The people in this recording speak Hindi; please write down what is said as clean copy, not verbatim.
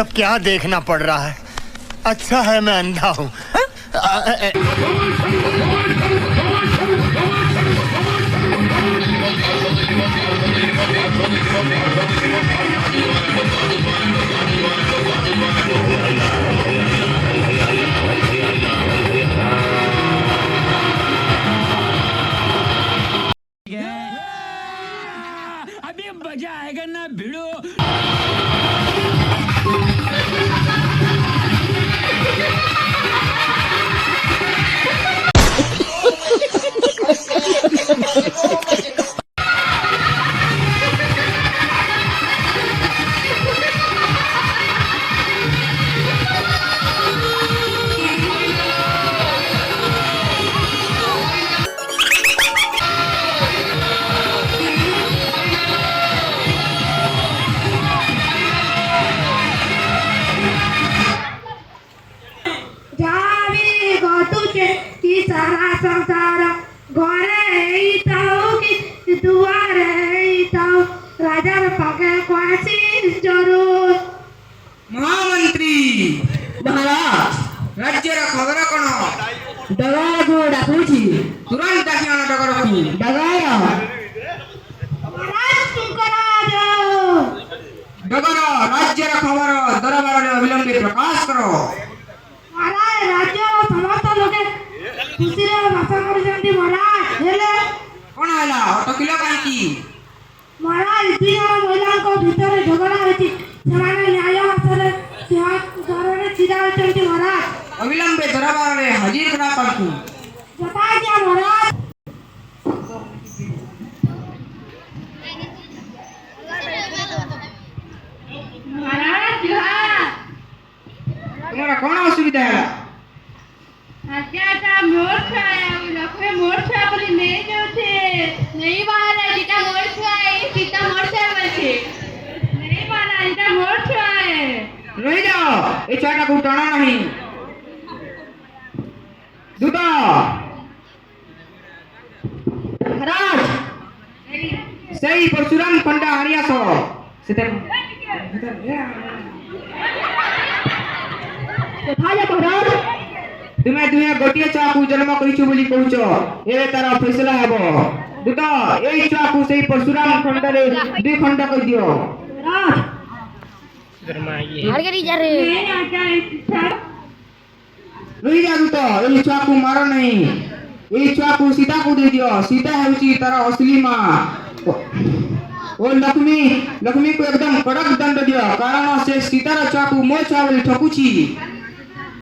सब क्या देखना पड़ रहा है। अच्छा है मैं अंधा हूँ। अभी मजा आएगा ना भिड़ो। सारा संसार घरे कि दुआरे राजार पाके क्वासी जरूर। महामंत्री महाराज राज्य खबर कौन डगाया को डाकुची तुरंत डाकिया डगर को डगाया महाराज तुमकराज डगर राज्य खबर दरबार में अविलंबे प्रकाश करो। महाराज राज्य समस्त लोके खुशी रे भाषा कर महाराज हेले कौन हैला अटकिला काई महाराज दुई जन महिला को भीतर झगड़ा होती सेमाने न्याय आसरे दरबार छिड़ा होती महाराज अविलंबे दरबार में हाजिर करा करतु बता दिया महाराज। महाराज तुम्हारा कौन असुविधा है? आज्ञाटा मोर छाया लखवे मोर छाया बोली नहीं जाउछे नहीं महाराज इटा मोर छाया सीता मोर छाया बोलछे नहीं महाराज इटा मोर छाया रह जाओ ये चाटा को टाना नहीं दूता महाराज सही परशुराम पंडा हरिया सो सितर कोठाया महाराज तुम्हें दुहे गोटिए चाकू जन्म करिछु बोली कहूचो ए तारा फैसला हेबो दूता एई चाकू सही परशुराम खंड रे दुई खंड कर दियो। हरगरी जा रे नहीं आज्ञा रही जा दूता एई चाकू मारो नहीं एई चाकू सीता को दे दियो। सीता हेउची तारा असली मां ओ लक्ष्मी को एकदम कड़क दंड दियो कारण से सीतार चाकू मो चावल ठकुची।